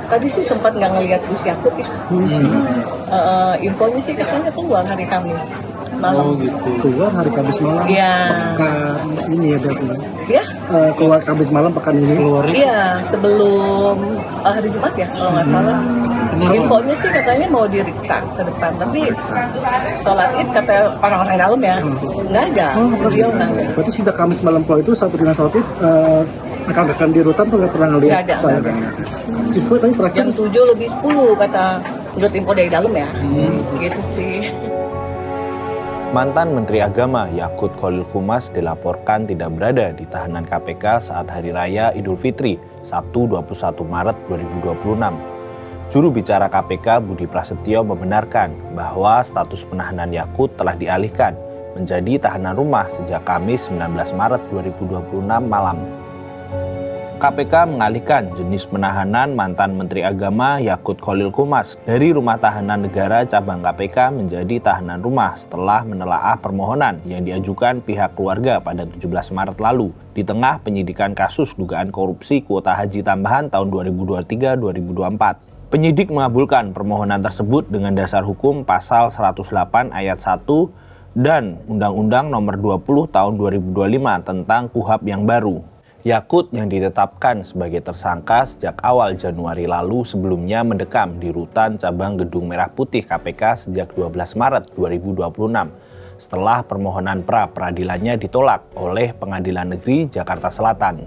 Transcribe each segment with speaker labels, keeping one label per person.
Speaker 1: Tadi sih sempat nggak ngelihat Gus Yakut ya. Infonya sih katanya keluar hari Kamis malam.
Speaker 2: Oh gitu. Keluar hari Kamis malam.
Speaker 1: Iya.
Speaker 2: Pekan ini ya berarti.
Speaker 1: Ya?
Speaker 2: Keluar Kamis malam pekan ini. Keluar.
Speaker 1: Iya, sebelum hari Jumat ya kalau nggak salah. Infonya sih katanya mau diriksa ke depan, tapi sholat Id kata orang-orang dalam ya nggak ada. Beliau nggak ada.
Speaker 2: Berarti sejak Kamis malam keluar itu sampai dengan sholat Id rekan-rekan di rutan tuh nggak pernah ngelihat.
Speaker 1: Nggak ada.
Speaker 2: Info tadi terakhir
Speaker 1: Jam 7 lebih 10 kata menurut info dari dalam ya. Gitu sih.
Speaker 3: Mantan Menteri Agama Yakut Khalil Qumas dilaporkan tidak berada di tahanan KPK saat Hari Raya Idul Fitri, Sabtu 21 Maret 2026. Juru bicara KPK Budi Prasetyo membenarkan bahwa status penahanan Yakut telah dialihkan menjadi tahanan rumah sejak Kamis 19 Maret 2026 malam. KPK mengalihkan jenis penahanan mantan Menteri Agama Yakut Khalil Qumas dari Rumah Tahanan Negara Cabang KPK menjadi tahanan rumah setelah menelaah permohonan yang diajukan pihak keluarga pada 17 Maret lalu di tengah penyidikan kasus dugaan korupsi kuota haji tambahan tahun 2023-2024. Penyidik mengabulkan permohonan tersebut dengan dasar hukum pasal 108 ayat 1 dan Undang-Undang Nomor 20 Tahun 2025 tentang KUHP yang baru. Yakut yang ditetapkan sebagai tersangka sejak awal Januari lalu sebelumnya mendekam di rutan cabang Gedung Merah Putih KPK sejak 12 Maret 2026 setelah permohonan pra-peradilannya ditolak oleh Pengadilan Negeri Jakarta Selatan.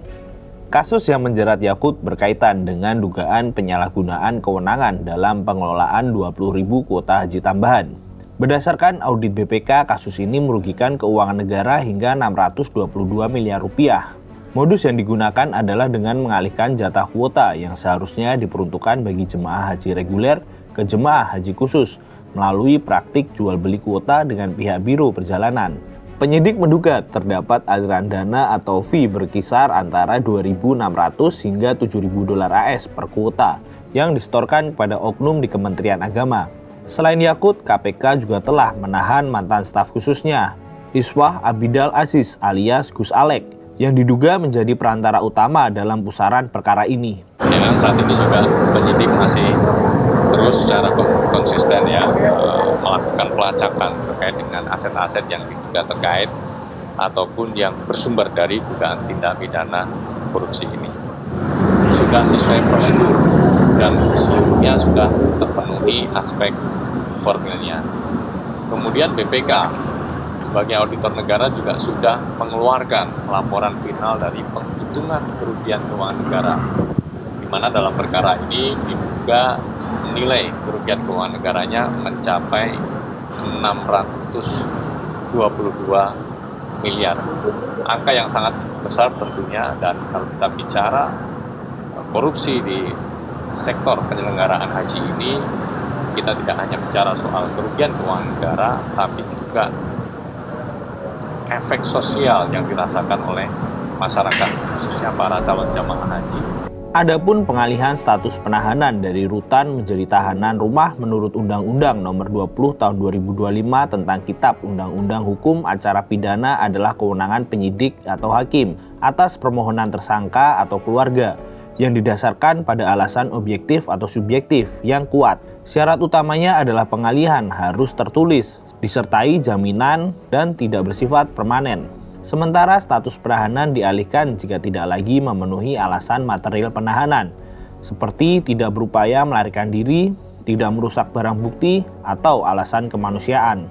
Speaker 3: Kasus yang menjerat Yakut berkaitan dengan dugaan penyalahgunaan kewenangan dalam pengelolaan 20.000 kuota haji tambahan. Berdasarkan audit BPK, kasus ini merugikan keuangan negara hingga 622 miliar rupiah. Modus yang digunakan adalah dengan mengalihkan jatah kuota yang seharusnya diperuntukkan bagi jemaah haji reguler ke jemaah haji khusus melalui praktik jual beli kuota dengan pihak biro perjalanan. Penyidik menduga terdapat aliran dana atau fee berkisar antara 2.600 hingga 7.000 dolar AS per kuota yang disetorkan kepada oknum di Kementerian Agama. Selain Yakut, KPK juga telah menahan mantan staf khususnya, Iswah Abidal Aziz alias Gus Alek, yang diduga menjadi perantara utama dalam pusaran perkara ini.
Speaker 4: Ya, saat ini juga penyidik masih terus secara konsisten ya melakukan pelacakan terkait dengan aset-aset yang diduga terkait ataupun yang bersumber dari dugaan tindak pidana korupsi ini. Sudah sesuai prosedur dan seluruhnya sudah terpenuhi aspek formilnya. Kemudian BPK sebagai auditor negara juga sudah mengeluarkan laporan final dari penghitungan kerugian keuangan negara, di mana dalam perkara ini diduga nilai kerugian keuangan negaranya mencapai 622 miliar. Angka yang sangat besar tentunya, dan kalau kita bicara korupsi di sektor penyelenggaraan haji ini, kita tidak hanya bicara soal kerugian keuangan negara, tapi juga efek sosial yang dirasakan oleh masyarakat, khususnya para calon jamaah haji.
Speaker 3: Adapun pengalihan status penahanan dari rutan menjadi tahanan rumah menurut Undang-Undang Nomor 20 Tahun 2025 tentang Kitab Undang-Undang Hukum Acara Pidana adalah kewenangan penyidik atau hakim atas permohonan tersangka atau keluarga yang didasarkan pada alasan objektif atau subjektif yang kuat. Syarat utamanya adalah pengalihan harus tertulis, disertai jaminan dan tidak bersifat permanen. Sementara status penahanan dialihkan jika tidak lagi memenuhi alasan material penahanan, seperti tidak berupaya melarikan diri, tidak merusak barang bukti, atau alasan kemanusiaan.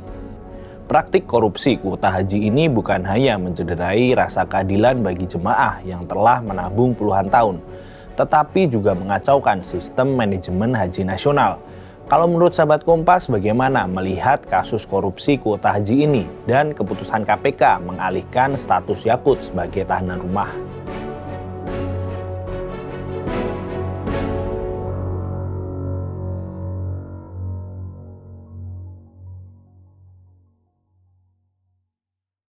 Speaker 3: Praktik korupsi kuota haji ini bukan hanya mencederai rasa keadilan bagi jemaah yang telah menabung puluhan tahun, tetapi juga mengacaukan sistem manajemen haji nasional. Kalau menurut sahabat Kompas, bagaimana melihat kasus korupsi kuota haji ini dan keputusan KPK mengalihkan status Yakut sebagai tahanan rumah?